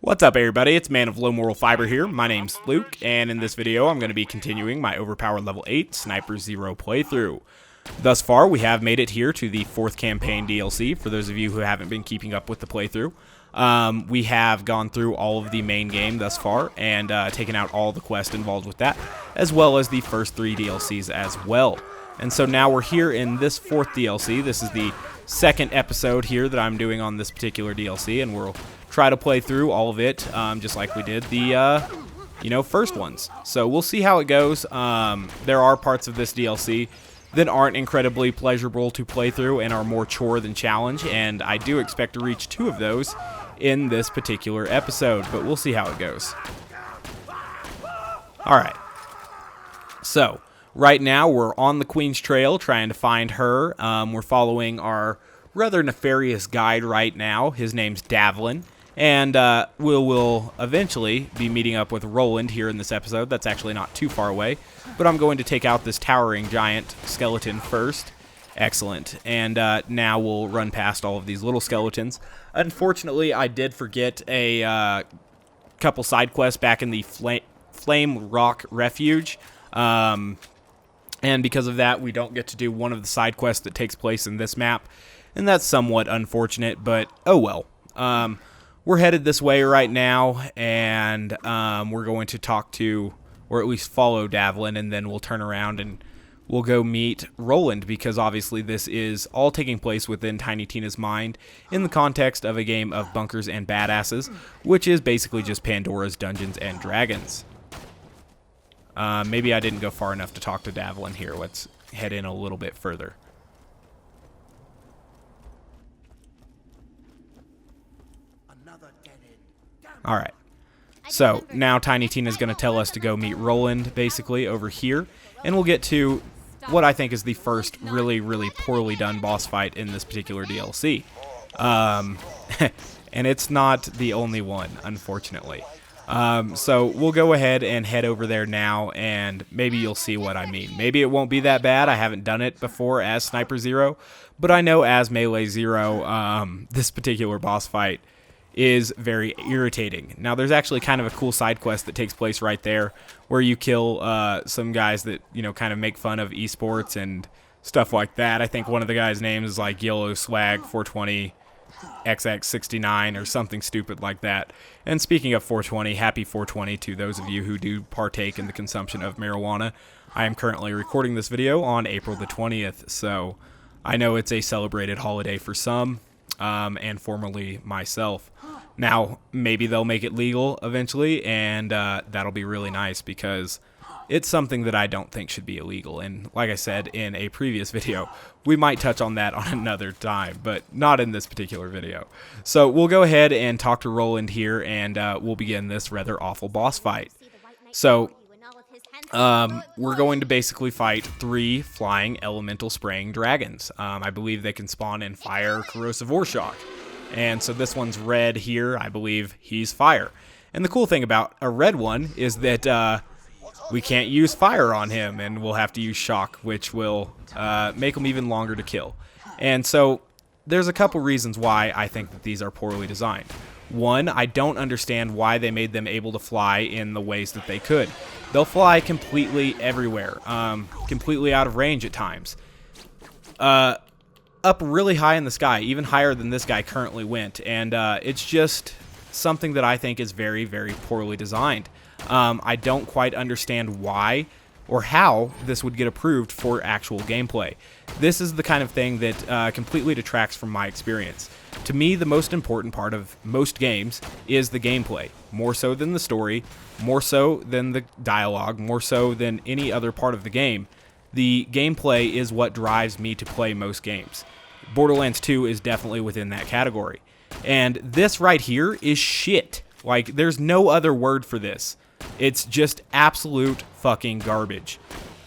What's up, everybody? It's Man of Low Moral Fiber here. My name's Luke, and in this video I'm going to be continuing my overpowered level 8 Sniper Zer0 playthrough. Thus far, we have made it here to the 4th campaign DLC, for those of you who haven't been keeping up with the playthrough. We have gone through all of the main game thus far, and taken out all the quests involved with that, as well as the first 3 DLCs as well. And so now we're here in this 4th DLC. This is the 2nd episode here that I'm doing on this particular DLC, and we'll try to play through all of it, just like we did the, first ones. So we'll see how it goes. There are parts of this DLC that aren't incredibly pleasurable to play through and are more chore than challenge, and I do expect to reach 2 of those in this particular episode, but we'll see how it goes. Alright. So, right now we're on the Queen's Trail trying to find her. We're following our rather nefarious guide right now. His name's Davlin. And we'll eventually be meeting up with Roland here in this episode. That's actually not too far away. But I'm going to take out this towering giant skeleton first. Excellent. And now we'll run past all of these little skeletons. Unfortunately, I did forget a couple side quests back in the Flame Rock Refuge. And because of that, we don't get to do one of the side quests that takes place in this map. And that's somewhat unfortunate, but oh well. We're headed this way right now, and we're going to talk to, or at least follow Davlin, and then we'll turn around and we'll go meet Roland, because obviously this is all taking place within Tiny Tina's mind in the context of a game of bunkers and badasses, which is basically just Pandora's Dungeons and Dragons. Maybe I didn't go far enough to talk to Davlin here. Let's head in a little bit further. Alright, so now Tiny Tina's going to tell us to go meet Roland, basically, over here, and we'll get to what I think is the first really, really poorly done boss fight in this particular DLC. And it's not the only one, unfortunately. So we'll go ahead and head over there now, and maybe you'll see what I mean. Maybe it won't be that bad. I haven't done it before as Sniper Zer0, but I know as Melee Zer0, this particular boss fight is very irritating. Now, there's actually kind of a cool side quest that takes place right there, where you kill some guys that, kind of make fun of esports and stuff like that. I think one of the guys' names is like Yellow Swag 420 XX69 or something stupid like that. And speaking of 420, happy 420 to those of you who do partake in the consumption of marijuana. I am currently recording this video on April the 20th, so I know it's a celebrated holiday for some, and formerly myself. Now, maybe they'll make it legal eventually, and that'll be really nice, because it's something that I don't think should be illegal. And like I said in a previous video, we might touch on that on another time, but not in this particular video. So we'll go ahead and talk to Roland here, and we'll begin this rather awful boss fight. So we're going to basically fight 3 flying elemental spraying dragons. I believe they can spawn in fire, corrosive, or shock. And so this one's red here. I believe he's fire. And the cool thing about a red one is that we can't use fire on him, and we'll have to use shock, which will make him even longer to kill. And so there's a couple reasons why I think that these are poorly designed. One, I don't understand why they made them able to fly in the ways that they could. They'll fly completely everywhere, completely out of range at times. Up really high in the sky, even higher than this guy currently went, and it's just something that I think is very, very poorly designed. I don't quite understand why or how this would get approved for actual gameplay. This is the kind of thing that completely detracts from my experience. To me, the most important part of most games is the gameplay, more so than the story, more so than the dialogue, more so than any other part of the game. The gameplay is what drives me to play most games. Borderlands 2 is definitely within that category. And this right here is shit. Like, there's no other word for this. It's just absolute fucking garbage.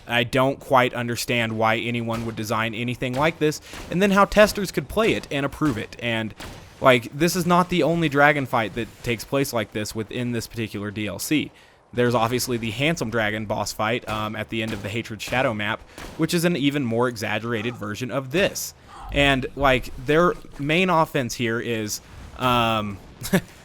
I don't quite understand why anyone would design anything like this, and then how testers could play it and approve it. And, like, this is not the only dragon fight that takes place like this within this particular DLC. There's obviously the Handsome Dragon boss fight at the end of the Hatred Shadow map, which is an even more exaggerated version of this. And, like, their main offense here is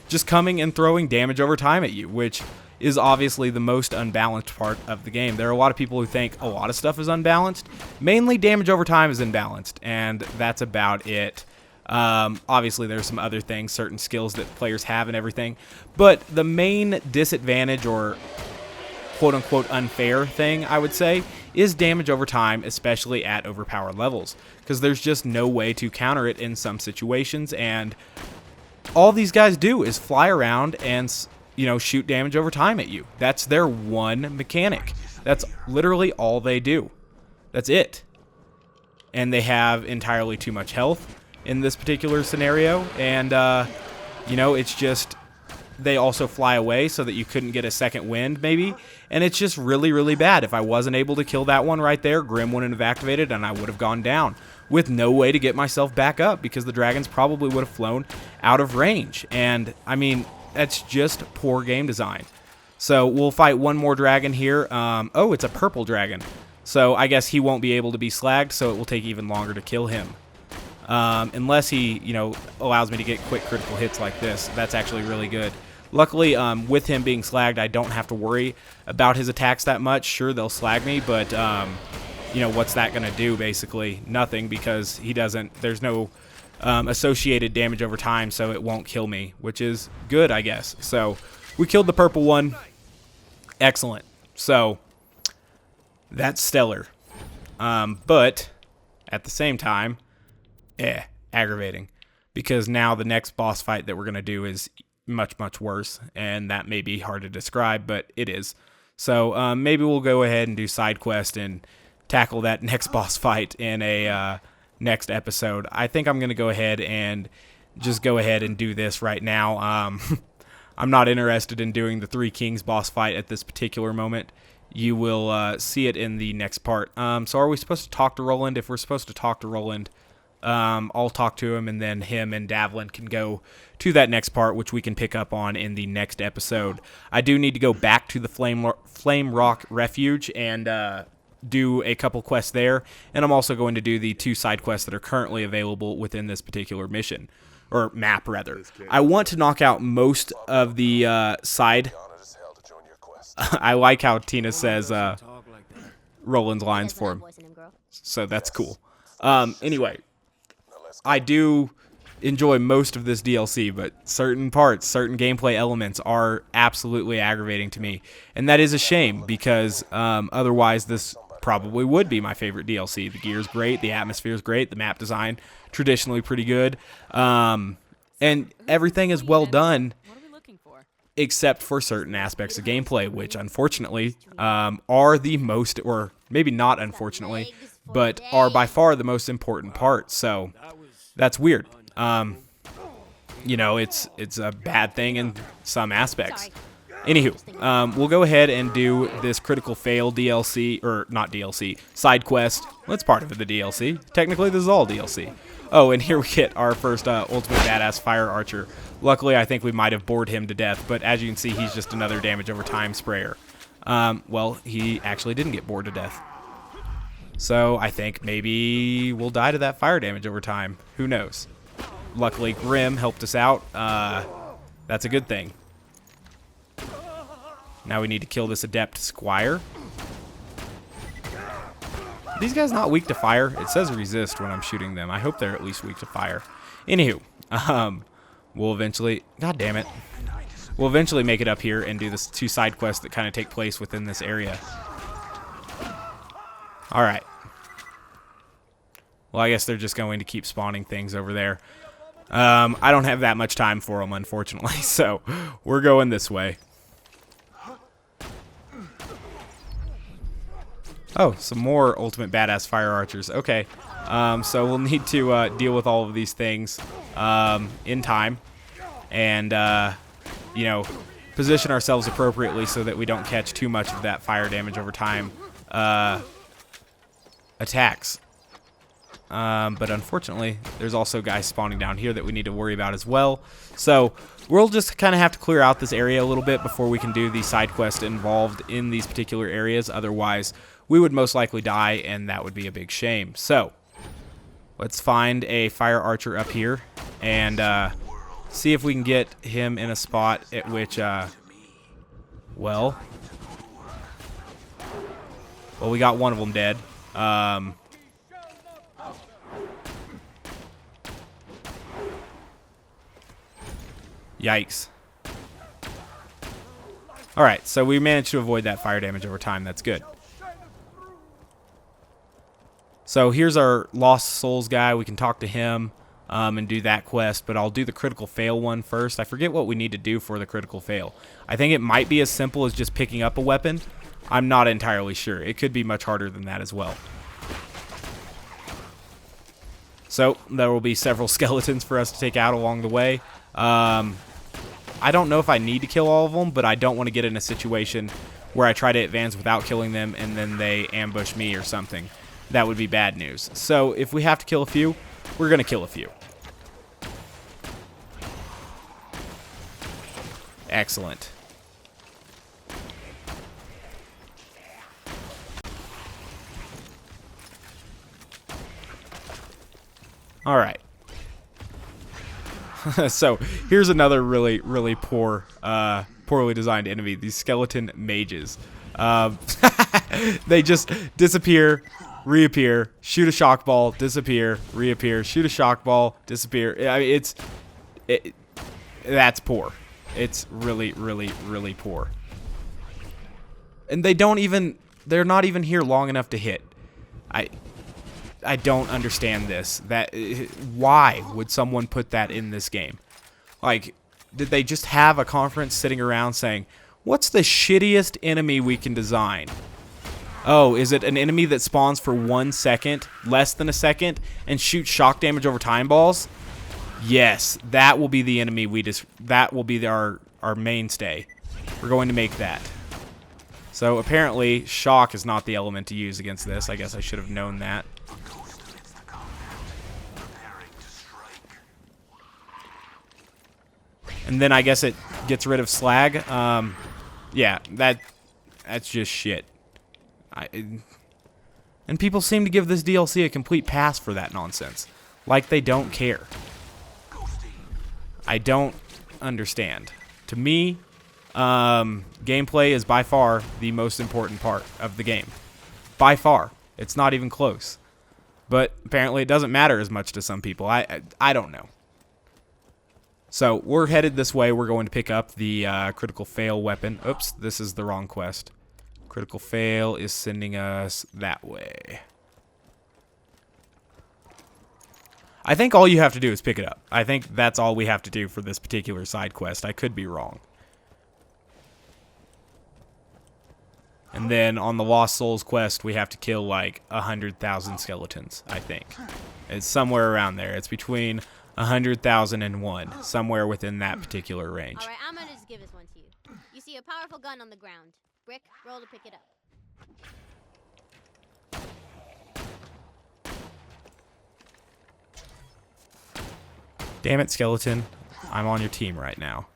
just coming and throwing damage over time at you, which is obviously the most unbalanced part of the game. There are a lot of people who think a lot of stuff is unbalanced. Mainly damage over time is imbalanced, and that's about it. Obviously, there's some other things, certain skills that players have and everything, but the main disadvantage or quote-unquote unfair thing, I would say, is damage over time, especially at overpowered levels, because there's just no way to counter it in some situations, and all these guys do is fly around and, you know, shoot damage over time at you. That's their one mechanic. That's literally all they do. That's it. And they have entirely too much health in this particular scenario, and, you know, it's just, they also fly away so that you couldn't get a second wind, maybe, and it's just really, really bad. If I wasn't able to kill that one right there, Grim wouldn't have activated, and I would have gone down with no way to get myself back up, because the dragons probably would have flown out of range, and, I mean, that's just poor game design. So we'll fight one more dragon here. Oh, it's a purple dragon, so I guess he won't be able to be slagged, so it will take even longer to kill him. Unless he, you know, allows me to get quick critical hits like this. That's actually really good. Luckily, with him being slagged, I don't have to worry about his attacks that much. Sure, they'll slag me, but, you know, what's that going to do, basically? Nothing, because he doesn't, there's no associated damage over time, so it won't kill me, which is good, I guess. So, we killed the purple one. Excellent. So, that's stellar. But, at the same time, aggravating, because now the next boss fight that we're going to do is much, much worse, and that may be hard to describe, but it is. So maybe we'll go ahead and do side quest and tackle that next boss fight in a next episode. I think I'm going to go ahead and just go ahead and do this right now. I'm not interested in doing the Three Kings boss fight at this particular moment. You will see it in the next part. So are we supposed to talk to Roland? If we're supposed to talk to Roland, I'll talk to him, and then him and Davlin can go to that next part, which we can pick up on in the next episode. I do need to go back to the Flame Rock Refuge and do a couple quests there, and I'm also going to do the 2 side quests that are currently available within this particular mission, or map, rather. I want to knock out most of the side. I like how Tina says Roland's lines for him, so that's cool. Anyway, I do enjoy most of this DLC, but certain parts, certain gameplay elements are absolutely aggravating to me, and that is a shame, because otherwise this probably would be my favorite DLC. The gear's great, the atmosphere's great, the map design traditionally pretty good, and everything is well done, except for certain aspects of gameplay, which unfortunately are the most, or maybe not unfortunately, but are by far the most important part. So that's weird. You know, it's a bad thing in some aspects. Anywho, we'll go ahead and do this critical fail DLC, or not DLC, side quest. Well, it's part of the DLC. Technically, this is all DLC. Oh, and here we get our first ultimate badass fire archer. Luckily, I think we might have bored him to death, but as you can see, he's just another damage over time sprayer. Well, he actually didn't get bored to death. So I think maybe we'll die to that fire damage over time. Who knows? Luckily, Grim helped us out. That's a good thing. Now we need to kill this adept squire. Are these guys not weak to fire? It says resist when I'm shooting them. I hope they're at least weak to fire. Anywho, we'll eventually... God damn it. We'll eventually make it up here and do this 2 side quests that kind of take place within this area. Alright. Well, I guess they're just going to keep spawning things over there. I don't have that much time for them, unfortunately, so we're going this way. Oh, some more ultimate badass fire archers. Okay, so we'll need to deal with all of these things in time, and you know, position ourselves appropriately so that we don't catch too much of that fire damage over time attacks. But unfortunately, there's also guys spawning down here that we need to worry about as well. So we'll just kind of have to clear out this area a little bit before we can do the side quest involved in these particular areas. Otherwise, we would most likely die, and that would be a big shame. So let's find a fire archer up here and see if we can get him in a spot at which, well, we got one of them dead. Yikes. Alright, so we managed to avoid that fire damage over time. That's good. So here's our Lost Souls guy. We can talk to him and do that quest, but I'll do the critical fail one first. I forget what we need to do for the critical fail. I think it might be as simple as just picking up a weapon. I'm not entirely sure. It could be much harder than that as well. So there will be several skeletons for us to take out along the way. I don't know if I need to kill all of them, but I don't want to get in a situation where I try to advance without killing them and then they ambush me or something. That would be bad news. So if we have to kill a few, we're going to kill a few. Excellent. All right. So here's another really, really poorly designed enemy. These skeleton mages. They just disappear, reappear, shoot a shock ball, disappear, reappear, shoot a shock ball, disappear. I mean, that's poor. It's really, really, really poor. And they're not even here long enough to hit. I don't understand this. Why would someone put that in this game? Like, did they just have a conference sitting around saying, what's the shittiest enemy we can design? Oh, is it an enemy that spawns for 1 second, less than a second, and shoots shock damage over time balls? Yes, that will be the enemy that will be our mainstay. We're going to make that. So apparently, shock is not the element to use against this. I guess I should have known that. And then I guess it gets rid of slag. Yeah, that's just shit. And people seem to give this DLC a complete pass for that nonsense. Like they don't care. I don't understand. To me, gameplay is by far the most important part of the game. By far. It's not even close. But apparently it doesn't matter as much to some people. I don't know. So we're headed this way. We're going to pick up the critical fail weapon. Oops, this is the wrong quest. Critical fail is sending us that way. I think all you have to do is pick it up. I think that's all we have to do for this particular side quest. I could be wrong. And then on the Lost Souls quest, we have to kill like 100,000 skeletons, I think. It's somewhere around there. It's between 100,000 and 1, somewhere within that particular range. All right, I'm gonna just give this one to you. You see a powerful gun on the ground. Brick, roll to pick it up. Damn it, skeleton. I'm on your team right now.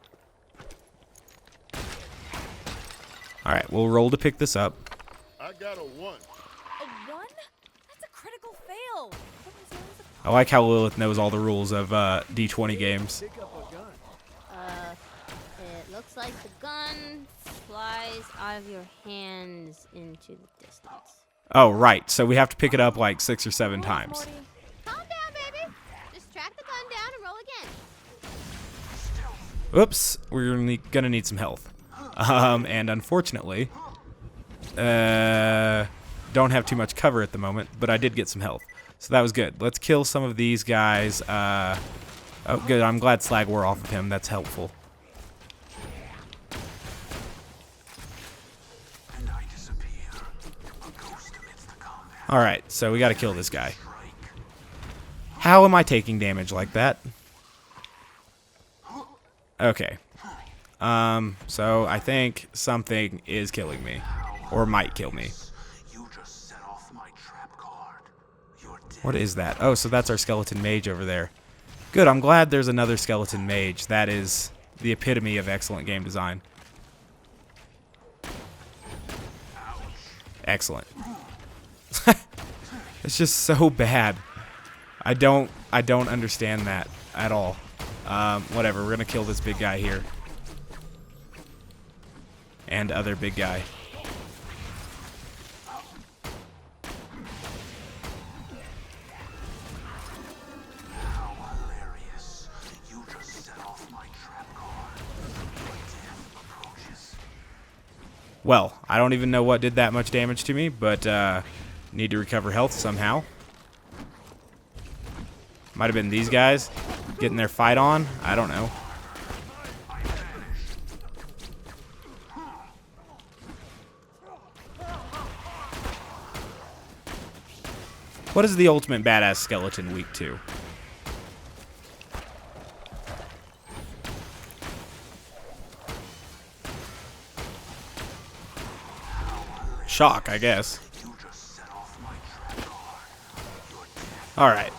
Alright, we'll roll to pick this up. I got a 1. A 1? That's a critical fail. I like how Lilith knows all the rules of D20 games. Pick up a gun. It looks like the gun flies out of your hands into the distance. Oh, right. So we have to pick it up like 6 or 7 times. Calm down, baby. Just track the gun down and roll again. Oops, we're gonna need some health. And unfortunately, don't have too much cover at the moment, but I did get some health. So that was good. Let's kill some of these guys. Oh, good. I'm glad slag wore off of him. That's helpful. Alright, so we gotta kill this guy. How am I taking damage like that? Okay. So I think something is killing me. Or might kill me. What is that? Oh, so that's our skeleton mage over there. Good, I'm glad there's another skeleton mage. That is the epitome of excellent game design. Excellent. It's just so bad. I don't understand that at all. Whatever, we're gonna kill this big guy here. And other big guy. Well, I don't even know what did that much damage to me, but need to recover health somehow. Might have been these guys getting their fight on. I don't know. What is the ultimate badass skeleton weak to? Shock, I guess. Alright.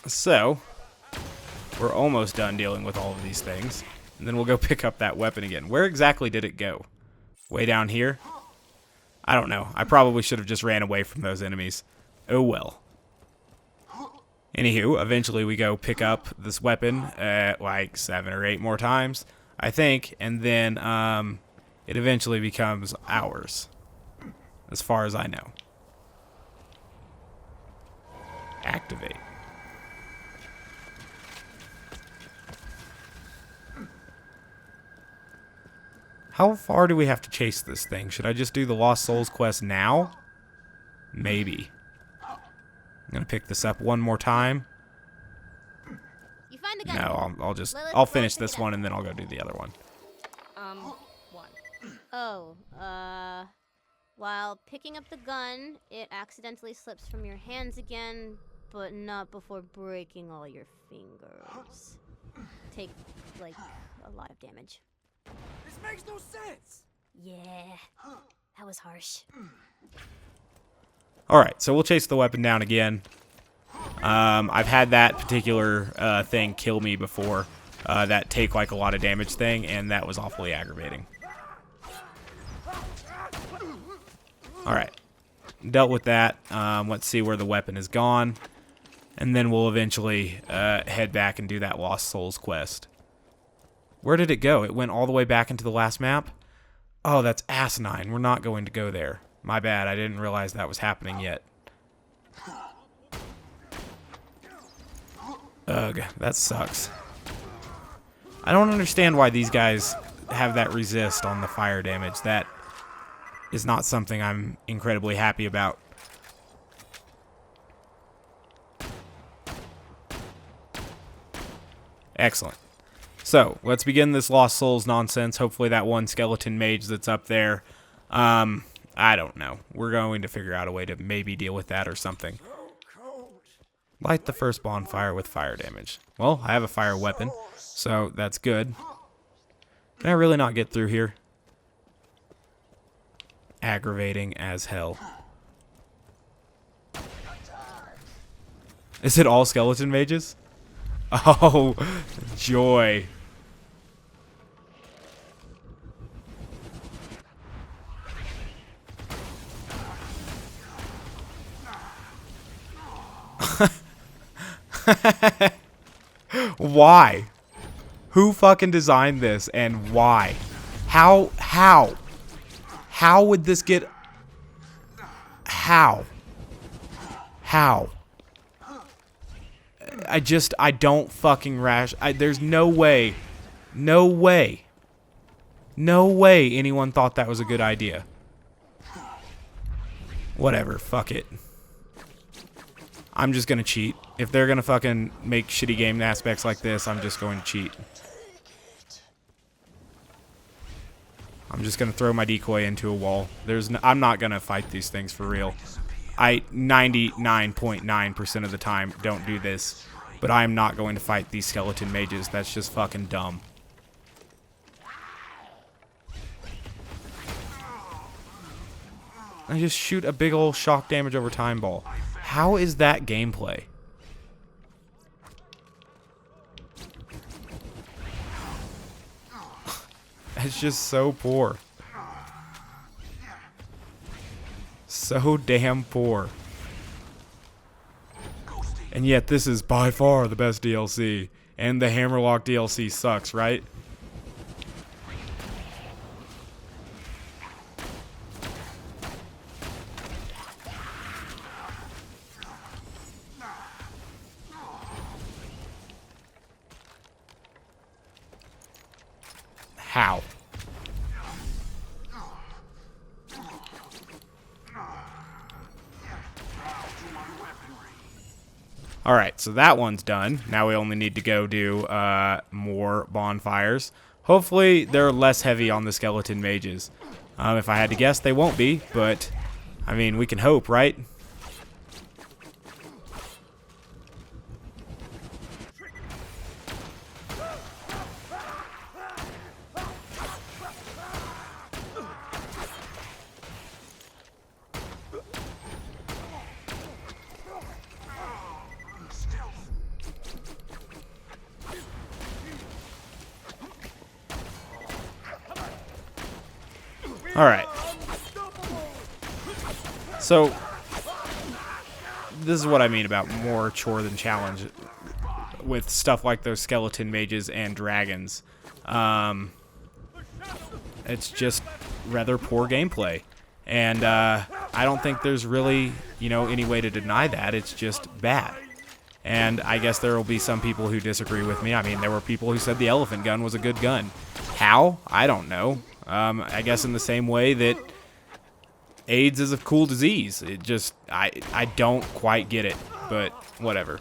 So, we're almost done dealing with all of these things. And then we'll go pick up that weapon again. Where exactly did it go? Way down here? I don't know. I probably should have just ran away from those enemies. Oh well. Anywho, eventually we go pick up this weapon like 7 or 8 more times, I think. And then it eventually becomes ours. As far as I know. Activate. How far do we have to chase this thing? Should I just do the Lost Souls quest now? Maybe. I'm gonna pick this up one more time. You find the gun. No, I'll finish this one and then I'll go do the other one. One. Oh, while picking up the gun, it accidentally slips from your hands again, but not before breaking all your fingers. Take, like, a lot of damage. This makes no sense. Yeah, that was harsh. Alright, so we'll chase the weapon down again. I've had that particular thing kill me before. That take like a lot of damage thing, and that was awfully aggravating. Alright, dealt with that. Let's see where the weapon is gone. And then we'll eventually head back and do that Lost Souls quest. Where did it go? It went all the way back into the last map? Oh, that's asinine. We're not going to go there. My bad, I didn't realize that was happening yet. Ugh, that sucks. I don't understand why these guys have that resist on the fire damage. That is not something I'm incredibly happy about. Excellent. So, let's begin this Lost Souls nonsense. Hopefully that one skeleton mage that's up there, I don't know. We're going to figure out a way to maybe deal with that or something. Light the first bonfire with fire damage. Well, I have a fire weapon, so that's good. Can I really not get through here? Aggravating as hell. Is it all skeleton mages? Oh, joy. Why? Who fucking designed this and why? How would this get... How? I don't fucking there's no way anyone thought that was a good idea. Whatever, fuck it. I'm just gonna cheat. If they're gonna fucking make shitty game aspects like this, I'm just going to cheat. I'm just gonna throw my decoy into a wall. I'm not gonna fight these things for real. I 99.9% of the time don't do this, but I am not going to fight these skeleton mages. That's just fucking dumb. I just shoot a big ol' shock damage over time ball. How is that gameplay? It's just so poor. So damn poor. And yet this is by far the best DLC And the Hammerlock DLC sucks, right? How? Alright, so that one's done. Now we only need to go do more bonfires. Hopefully they're less heavy on the skeleton mages. If I had to guess, they won't be, but I mean, we can hope, right? Alright. So, this is what I mean about more chore than challenge with stuff like those skeleton mages and dragons. It's just rather poor gameplay. And I don't think there's really, you know, any way to deny that. It's just bad. And I guess there will be some people who disagree with me. I mean, there were people who said the elephant gun was a good gun. How? I don't know. I guess in the same way that AIDS is a cool disease. It just, I don't quite get it, but whatever.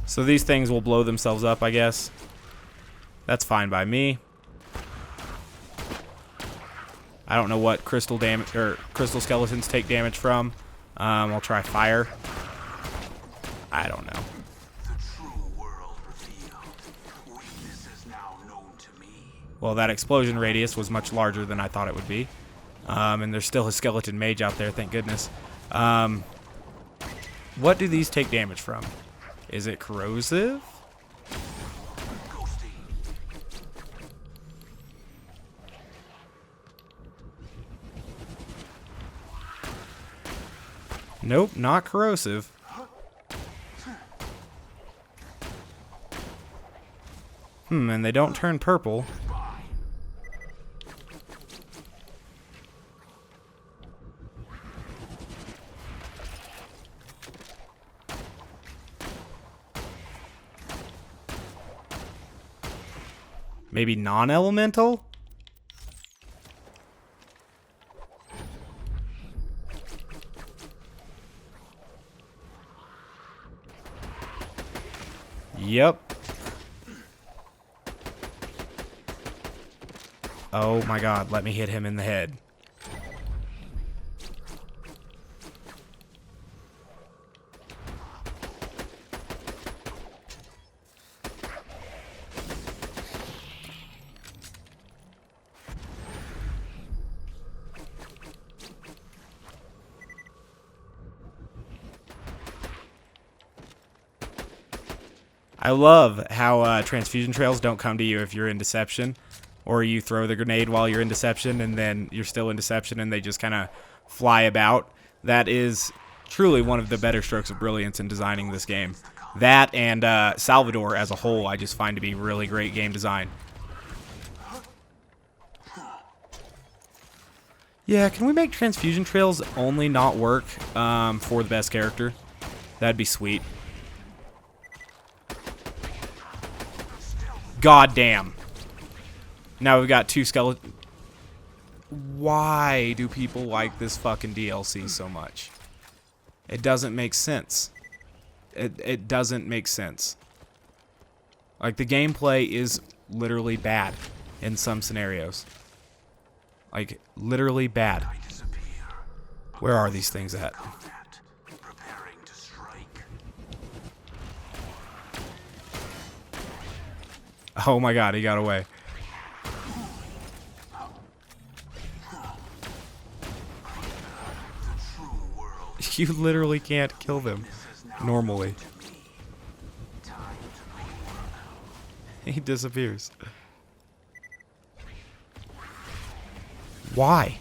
So these things will blow themselves up, I guess. That's fine by me. I don't know what crystal damage or crystal skeletons take damage from. I'll try fire. I don't know. Well, that explosion radius was much larger than I thought it would be. And there's still a skeleton mage out there, thank goodness. What do these take damage from? Is it corrosive? Nope, not corrosive. And they don't turn purple. Maybe non-elemental? Yep. Oh my god, let me hit him in the head. I love how transfusion trails don't come to you if you're in deception, or you throw the grenade while you're in deception and then you're still in deception and they just kind of fly about. That is truly one of the better strokes of brilliance in designing this game. That and Salvador as a whole I just find to be really great game design. Yeah, can we make transfusion trails only not work for the best character? That'd be sweet. God damn. Now we've got two skeletons. Why do people like this fucking DLC so much? It doesn't make sense. It doesn't make sense. Like, the gameplay is literally bad in some scenarios. Like, literally bad. Where are these things at? Oh my god, he got away. You literally can't kill them normally. He disappears. Why?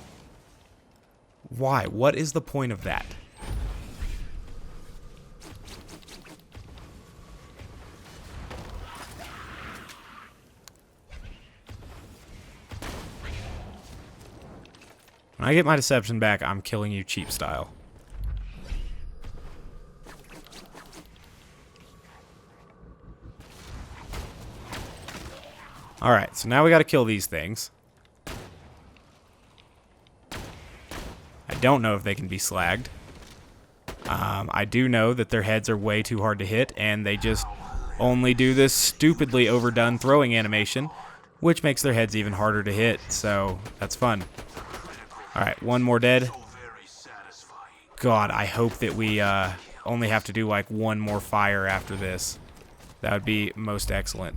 Why? What is the point of that? When I get my deception back, I'm killing you cheap style. Alright, so now we gotta kill these things. I don't know if they can be slagged. I do know that their heads are way too hard to hit, and they just only do this stupidly overdone throwing animation, which makes their heads even harder to hit, so that's fun. Alright, one more dead. God, I hope that we only have to do like one more fire after this. That would be most excellent.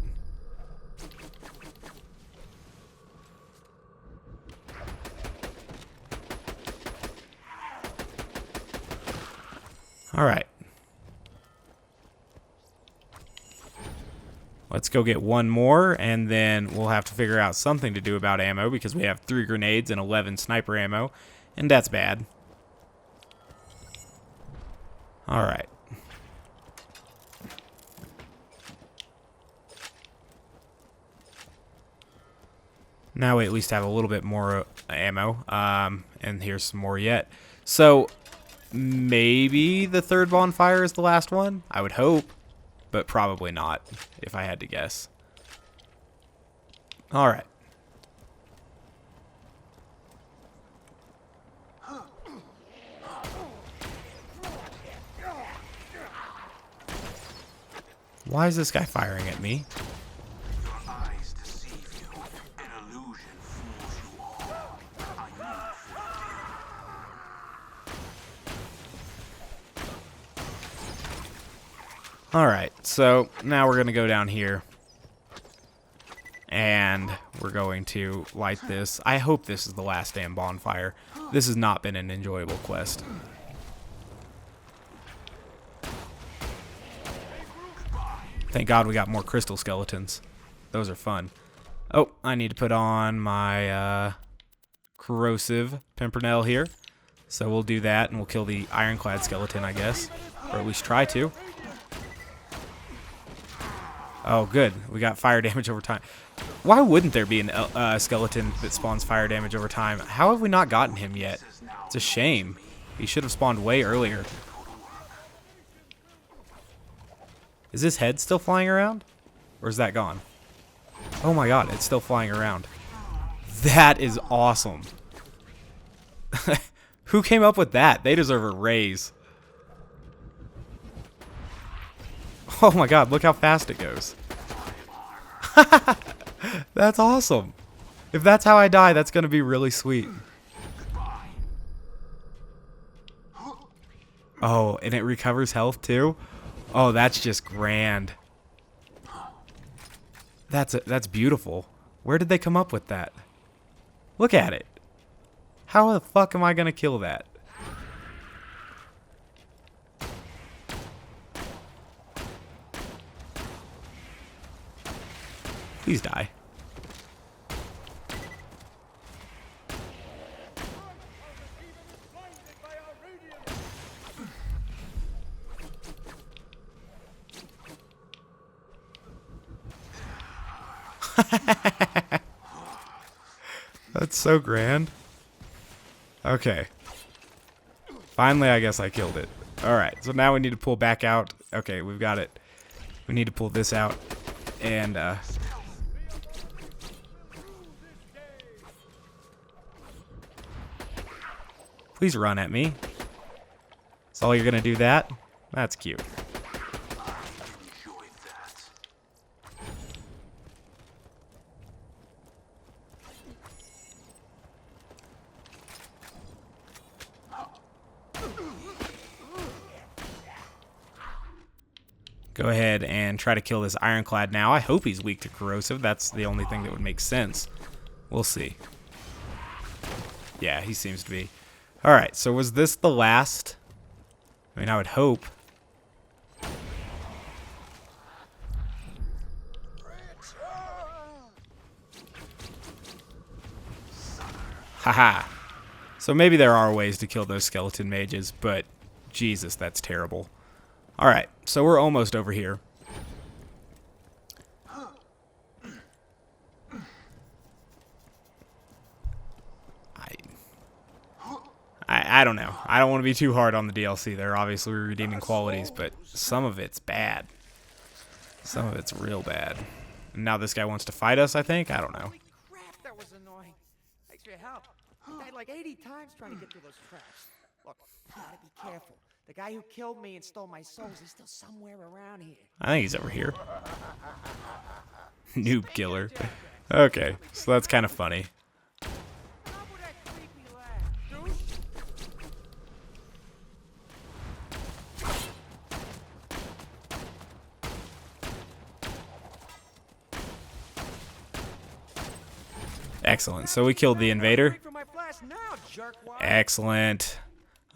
Alright. Let's go get one more, and then we'll have to figure out something to do about ammo, because we have 3 grenades and 11 sniper ammo, and that's bad. Alright. Now we at least have a little bit more ammo, and here's some more yet. So, maybe the 3rd bonfire is the last one? I would hope, but probably not, if I had to guess. Alright. Why is this guy firing at me? Alright, so now we're going to go down here. And we're going to light this. I hope this is the last damn bonfire. This has not been an enjoyable quest. Thank God we got more crystal skeletons. Those are fun. Oh, I need to put on my corrosive Pimpernel here. So we'll do that, and we'll kill the ironclad skeleton, I guess. Or at least try to. Oh, good. We got fire damage over time. Why wouldn't there be a skeleton that spawns fire damage over time? How have we not gotten him yet? It's a shame. He should have spawned way earlier. Is his head still flying around? Or is that gone? Oh my god, it's still flying around. That is awesome. Who came up with that? They deserve a raise. Oh my god, look how fast it goes. That's awesome. If that's how I die, that's going to be really sweet. Oh, and it recovers health too? Oh, that's just grand. That's beautiful. Where did they come up with that? Look at it. How the fuck am I going to kill that? Please die. That's so grand. Okay. Finally, I guess I killed it. Alright, so now we need to pull back out. Okay, we've got it. We need to pull this out. And, please run at me. That's all you're gonna do that? That's cute. Go ahead and try to kill this ironclad now. I hope he's weak to corrosive. That's the only thing that would make sense. We'll see. Yeah, he seems to be. Alright, so was this the last? I mean, I would hope. Haha. So maybe there are ways to kill those skeleton mages, but Jesus, that's terrible. Alright, so we're almost over here. I don't know. I don't want to be too hard on the DLC. There are obviously redeeming qualities, but some of it's bad. Some of it's real bad. And now this guy wants to fight us, I think? I don't know. Holy crap, that was annoying. Thanks for your help. I died like 80 times trying to get through those traps. Look, you gotta be careful. The guy who killed me and stole my souls is still somewhere around here. I think he's over here. Noob killer. Okay, so that's kind of funny. Stop with that creepy laugh, dude. Excellent. So we killed the invader. Wait for my flash now, jerkwad. Excellent.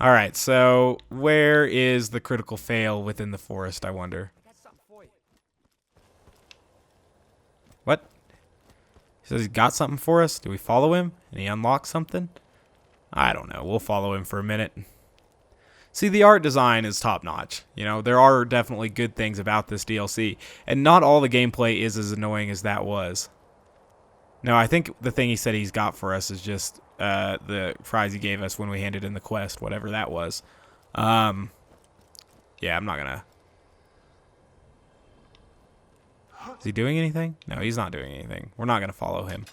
Alright, so where is the critical fail within the forest, I wonder? I got something for you. What? He says he's got something for us? Do we follow him? And he unlocks something? I don't know. We'll follow him for a minute. See, the art design is top-notch. You know, there are definitely good things about this DLC. And not all the gameplay is as annoying as that was. No, I think the thing he said he's got for us is just the prize he gave us when we handed in the quest, whatever that was. Yeah, I'm not gonna... Is he doing anything? No, he's not doing anything. We're not gonna follow him.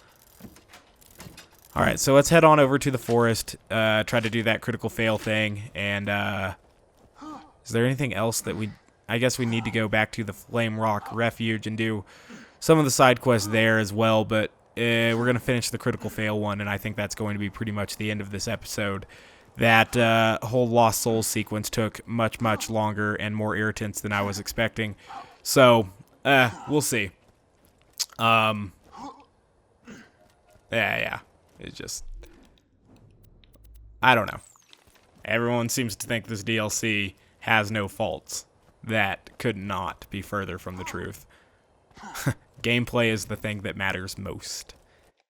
Alright, so let's head on over to the forest, try to do that critical fail thing, and is there anything else that we... I guess we need to go back to the Flame Rock Refuge and do some of the side quests there as well, but we're going to finish the critical fail one, and I think that's going to be pretty much the end of this episode. That whole Lost Souls sequence took much, much longer and more irritants than I was expecting. So, we'll see. Yeah. It's just... I don't know. Everyone seems to think this DLC has no faults. That could not be further from the truth. Gameplay is the thing that matters most.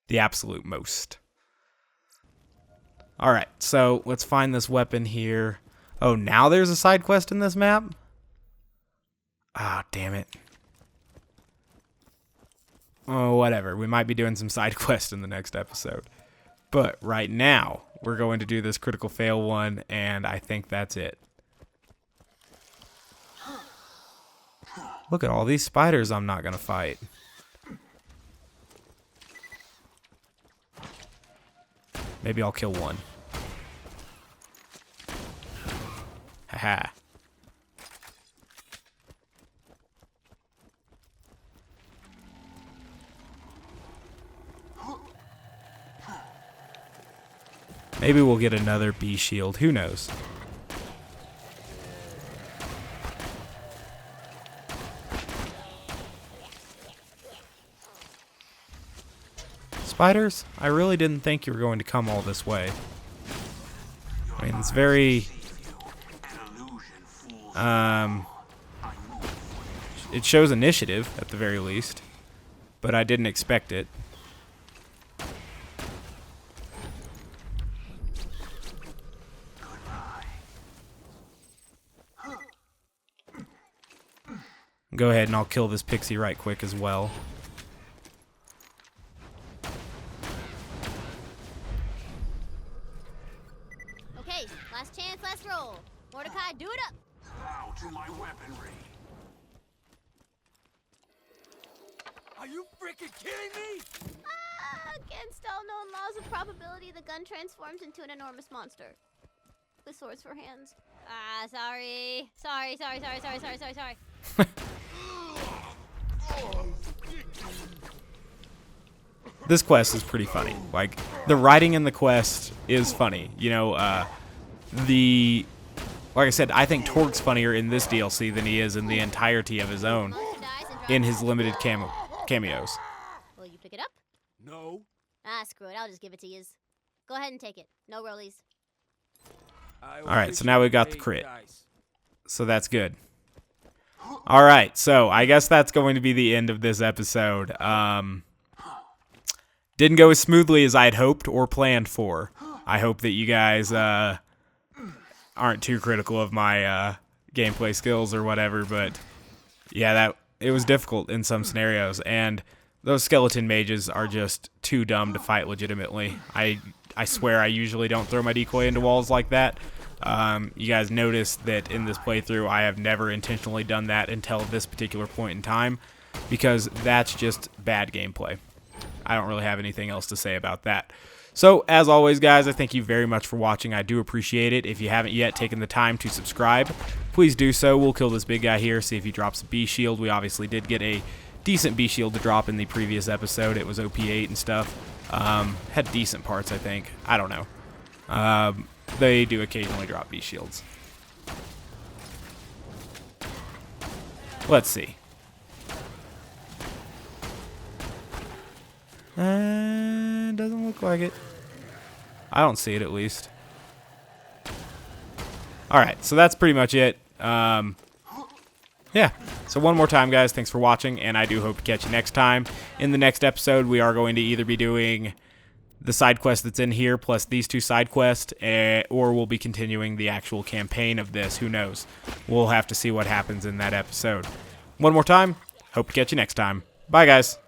The absolute most. Alright, so let's find this weapon here. Oh, now there's a side quest in this map? Ah, damn it. Oh, whatever. We might be doing some side quest in the next episode. But right now, we're going to do this critical fail one, and I think that's it. Look at all these spiders I'm not going to fight. Maybe I'll kill one. Haha. Maybe we'll get another bee shield. Who knows? Spiders? I really didn't think you were going to come all this way. I mean, it's very... it shows initiative, at the very least. But I didn't expect it. Go ahead and I'll kill this pixie right quick as well. Okay, last chance, last roll. Mordecai, do it up. Bow to my weaponry. Are you freaking kidding me? Against all known laws of probability, the gun transforms into an enormous monster. With swords for hands. Sorry. Sorry. This quest is pretty funny. Like, the writing in the quest is funny. You know, like I said, I think Torg's funnier in this DLC than he is in the entirety of his own, in his limited cameos. Will you pick it up? No. Screw it. I'll just give it to you. Go ahead and take it. No rollies. Alright, so now we got the crit. So that's good. Alright, so I guess that's going to be the end of this episode. didn't go as smoothly as I had hoped or planned for. I hope that you guys aren't too critical of my gameplay skills or whatever, but yeah, it was difficult in some scenarios, and those skeleton mages are just too dumb to fight legitimately. I swear I usually don't throw my decoy into walls like that. You guys notice that in this playthrough I have never intentionally done that until this particular point in time, because that's just bad gameplay. I don't really have anything else to say about that. So, as always, guys, I thank you very much for watching. I do appreciate it. If you haven't yet taken the time to subscribe, please do so. We'll kill this big guy here, see if he drops a B shield. We obviously did get a decent B shield to drop in the previous episode. It was OP8 and stuff. Had decent parts, I think. I don't know. They do occasionally drop B shields. Let's see. Doesn't look like it. I don't see it, at least. Alright, so that's pretty much it. Yeah. So one more time, guys, thanks for watching, and I do hope to catch you next time. In the next episode, we are going to either be doing the side quest that's in here, plus these 2 side quests, or we'll be continuing the actual campaign of this. Who knows? We'll have to see what happens in that episode. One more time, hope to catch you next time. Bye, guys.